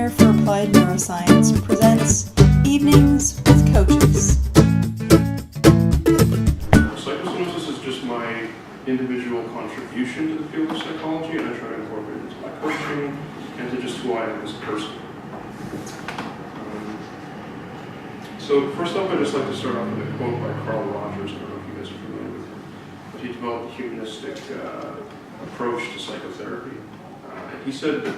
Center for Applied Neuroscience presents Evenings with Coaches. Psychosynosis is just my individual contribution to the field of psychology, and I try to incorporate it into my coaching and to just who I am as a person. So first off, I'd just like to start off with a quote by Carl Rogers. I don't know if you guys are familiar with him, but he developed a humanistic approach to psychotherapy. And he said the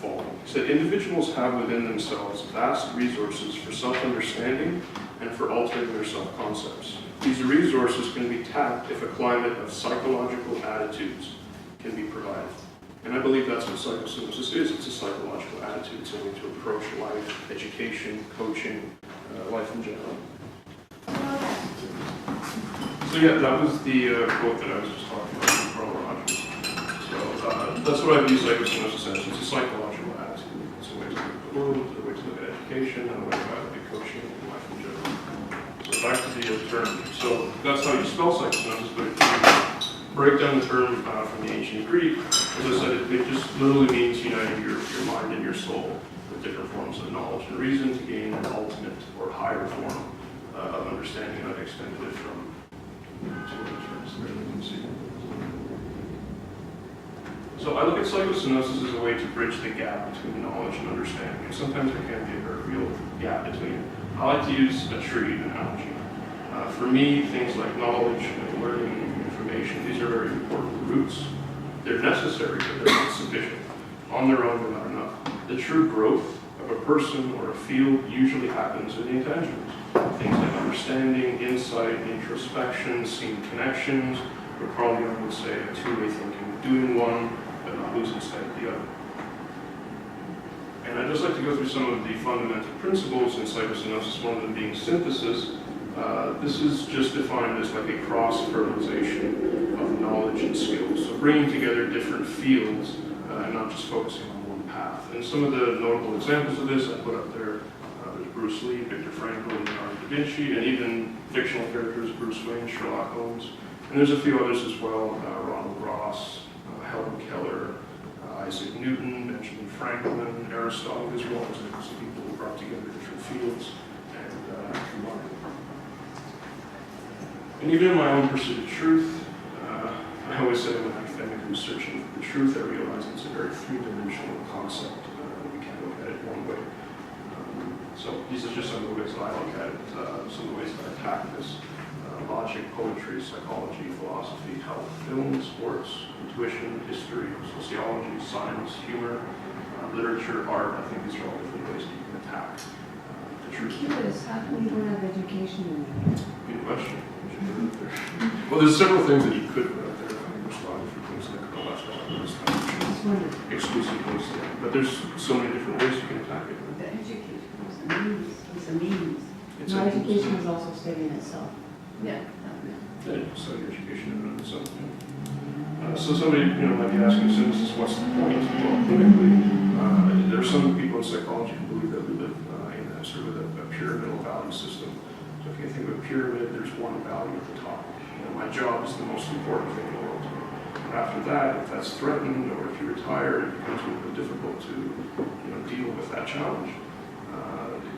following. He said, individuals have within themselves vast resources for self-understanding and for altering their self-concepts. These resources can be tapped if a climate of psychological attitudes can be provided. And I believe that's what psychosynosis is. It's a psychological attitude. It's a way to approach life, education, coaching, life in general. So yeah, that was the quote that I was just talking about from Carl Rogers. So that's what I view psychosynosis as. It's a psychological attitude. It's a way to look at the world, it's a way to look at education, and a way to look at coaching and life in general. So back to the term. So that's how you spell psychosynosis, but if you break down the term from the ancient Greek, as I said, it just literally means uniting your mind and your soul with different forms of knowledge and reason to gain an ultimate or higher form of understanding. And I've extended it from two other terms there you can see. So I look at psychosynosis as a way to bridge the gap between knowledge and understanding. And sometimes there can be a very real gap between. I like to use a tree analogy. For me, things like knowledge and learning, information, these are very important roots. They're necessary, but they're not sufficient. On their own, they're not enough. The true growth of a person or a field usually happens in the intangibles. Things like understanding, insight, introspection, seeing connections, or Carl Jung would say a two-way thinking, doing one, but not losing sight of the other. And I'd just like to go through some of the fundamental principles in psychosynosis, one of them being synthesis. This is just defined as like a cross-fertilization of knowledge and skills. So bringing together different fields and not just focusing on one path. And some of the notable examples of this I put up there. There's Bruce Lee, Viktor Frankl, Leonardo da Vinci, and even fictional characters, Bruce Wayne, Sherlock Holmes. And there's a few others as well, Ronald Ross, Helen Keller, Isaac Newton, Benjamin Franklin, Aristotle. These are all examples of people who brought together different fields and combined. And even in my own pursuit of truth, I always say when an academic who's searching for the truth, I realize it's a very three-dimensional concept. We can't look at it one way. So these are just some of the ways that I look at it, some of the ways that I attack this. Logic, poetry, psychology, philosophy, health, film, sports, intuition, history, sociology, science, humor, literature, art. I think these are all different ways that you can attack the truth. Curious, how come you don't have education in there? Good question. Well, there's several things that you could put out there. Responding for things that are left out of this conversation. Exclusive ways, but there's so many different ways you can attack it. The education is a means. It's a means. No, education is also studying itself. Yeah. Yeah, study education in and of itself. So somebody, might be asking synthesis, what's the point? Well, clinically, there are some people in psychology who believe that we live in a sort of a pyramidal value system. So if you think of a pyramid, there's one value at the top. My job is the most important thing in the world to me. And after that, if that's threatened or if you retire, it becomes a little bit difficult to deal with that challenge.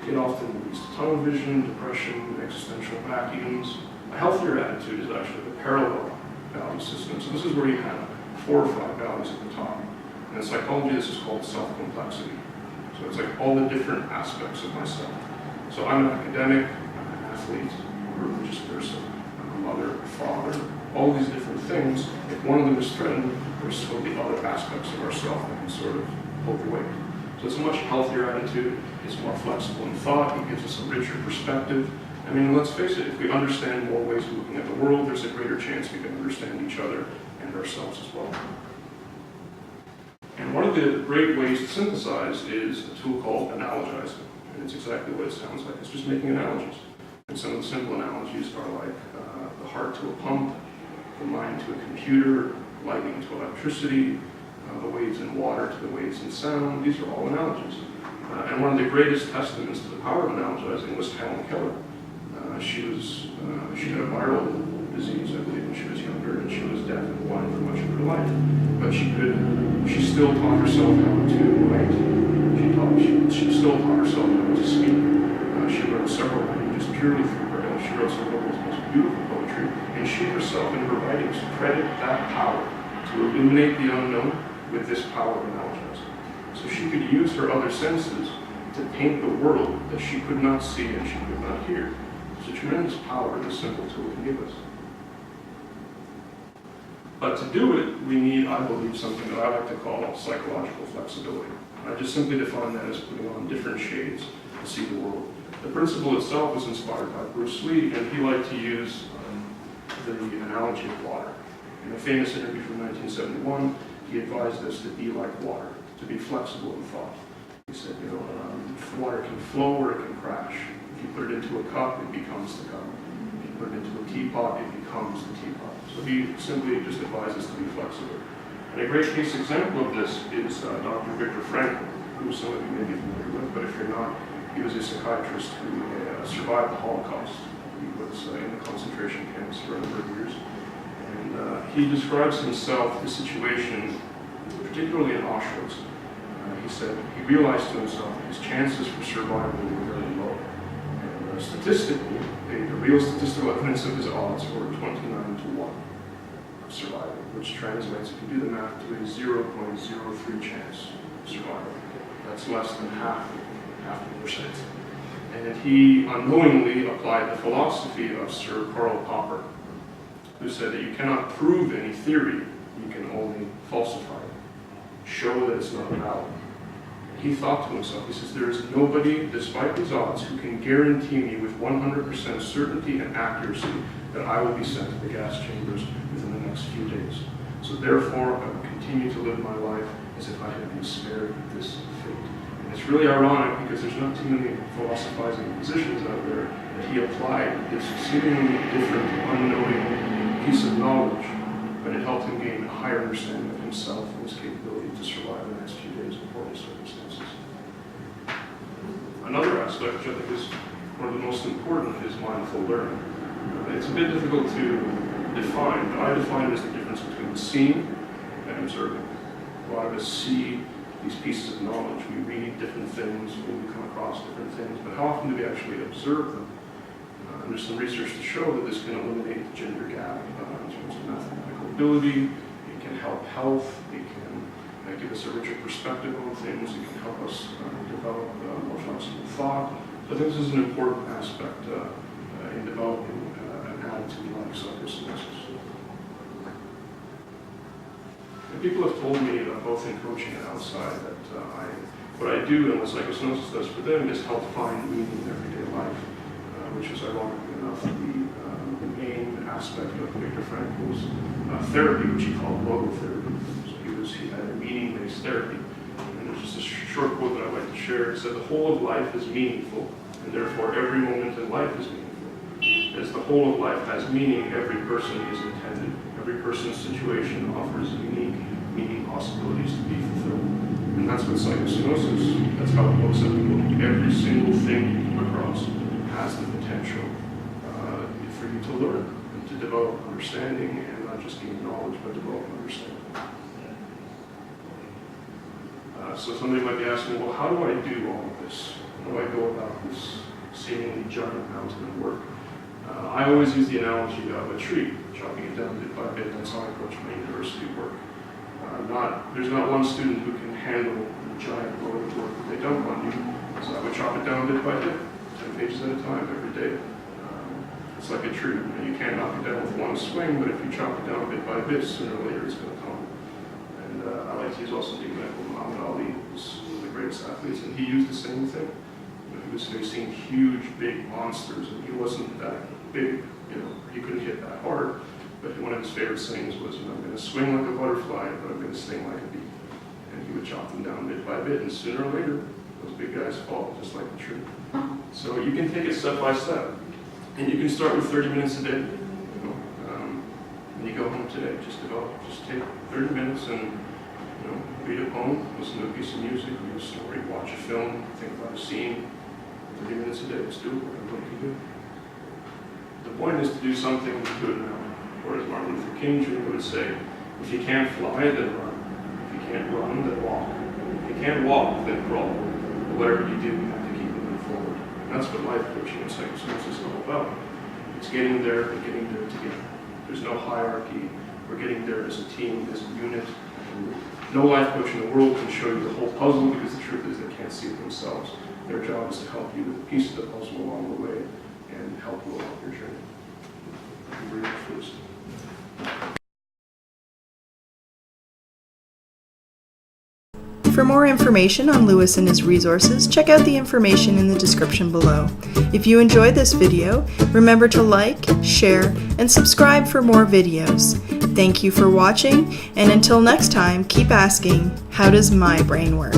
It often leads to tunnel vision, depression, existential vacuums. A healthier attitude is actually the parallel value system. So this is where you have 4 or 5 values at the top. And in psychology, this is called self-complexity. So it's like all the different aspects of myself. So I'm an academic, I'm an athlete, I'm a religious person, I'm a mother, a father, all these different things. If one of them is threatened, there's still the other aspects of ourself that can sort of hold the weight. So it's a much healthier attitude, it's more flexible in thought, it gives us a richer perspective. I mean, let's face it, if we understand more ways of looking at the world, there's a greater chance we can understand each other and ourselves as well. And one of the great ways to synthesize is a tool called Analogize. And it's exactly what it sounds like, it's just making analogies. And some of the simple analogies are like the heart to a pump, the mind to a computer, lightning to electricity, the waves in water to the waves in sound. These are all analogies. And one of the greatest testaments to the power of analogizing was Helen Keller. She had a viral disease, I believe, when she was younger, and she was deaf and blind for much of her life. But she still taught herself how to write. She she still taught herself how to speak. She learned several languages purely through Braille. She wrote some of the world's most beautiful poetry, and she herself in her writings credit that power to illuminate the unknown with this power of analogize. So she could use her other senses to paint the world that she could not see and she could not hear. It's a tremendous power this simple tool can give us. But to do it, we need, I believe, something that I like to call psychological flexibility. I just simply define that as putting on different shades to see the world. The principle itself was inspired by Bruce Lee, and he liked to use the analogy of water. In a famous interview from 1971, he advised us to be like water, to be flexible in thought. He said, water can flow or it can crash. If you put it into a cup, it becomes the cup. If you put it into a teapot, it becomes the teapot. So he simply just advised us to be flexible. And a great case example of this is Dr. Viktor Frankl, who some of you may be familiar with, but if you're not, he was a psychiatrist who survived the Holocaust. He was in the concentration camps for a number of years. And he describes himself, the situation, particularly in Auschwitz. He said he realized to himself that his chances for survival were very low. And statistically, the real statistical evidence of his odds were 29 to 1 of survival, which translates, if you do the math, to a 0.03 chance of survival. That's less than half a percent. And he unknowingly applied the philosophy of Sir Karl Popper, who said that you cannot prove any theory, you can only falsify it, show that it's not valid. He thought to himself, he says, there is nobody, despite these odds, who can guarantee me with 100% certainty and accuracy that I will be sent to the gas chambers within the next few days. So therefore, I will continue to live my life as if I had been spared this fate. And it's really ironic because there's not too many philosophizing positions out there that he applied this seemingly different, unknowing piece of knowledge, but it helped him gain a higher understanding of himself and his capability to survive the next few days in important circumstances. Another aspect, which I think is one of the most important, is mindful learning. It's a bit difficult to define, but I define it as the difference between seeing and observing. A lot of us see these pieces of knowledge. We read different things, we come across different things, but how often do we actually observe them? And there's some research to show that this can eliminate the gender gap in terms of mathematical ability. It can help health. It can give us a richer perspective on things. It can help us develop more flexible thought. So I think this is an important aspect in developing an attitude like psychosynosis. And people have told me, both in coaching and outside, that what I do and what psychosynosis does for them is help find meaning in everyday life, which is ironically enough the main aspect of Viktor Frankl's therapy, which he called logotherapy. So he had a meaning-based therapy. And there's just a short quote that I'd like to share. It said, the whole of life is meaningful, and therefore every moment in life is meaningful. As the whole of life has meaning, every person is intended. Every person's situation offers unique meaning possibilities to be fulfilled. And that's what psychosynosis, that's how it looks at the world. Every single thing you come across has the potential for you to learn and to develop understanding, and not just gain knowledge, but develop understanding. So somebody might be asking, well, how do I do all of this? How do I go about this seemingly giant mountain of work? I always use the analogy of a tree, chopping it down bit by bit. That's how I approach my university work. There's not one student who can handle the giant load of work that they dump on you. So I would chop it down bit by bit, 10 pages at a time every day. It's like a tree. You can't knock it down with one swing, but if you chop it down bit by bit, sooner or later it's going to come. And I like to use also the example of Muhammad Ali, who's one of the greatest athletes, and he used the same thing. He was facing huge, big monsters, and he wasn't that big. He couldn't hit that hard. But one of his favorite sayings was, I'm going to swing like a butterfly, but I'm going to sting like a bee. And he would chop them down bit by bit, and sooner or later, those big guys fall, just like the tree. So you can take it step by step. And you can start with 30 minutes a day. When you go home today, just take 30 minutes and read a poem, listen to a piece of music, read a story, watch a film, think about a scene. 30 minutes a day, it's doable, and what you can do. The point is to do something good now. Or as Martin Luther King Jr. would say, if you can't fly, then run. If you can't run, then walk. If you can't walk, then crawl. whatever you do, you have to keep moving forward. And that's what life coaching and psychosynosis is all about. It's getting there, but getting there together. There's no hierarchy. We're getting there as a team, as a unit. No life coach in the world can show you the whole puzzle, because the truth is they can't see it themselves. Their job is to help you with a piece of the puzzle along the way and help you along your journey. Thank you very much for listening. For more information on Lewis and his resources, check out the information in the description below. If you enjoyed this video, remember to like, share, and subscribe for more videos. Thank you for watching, and until next time, keep asking, how does my brain work?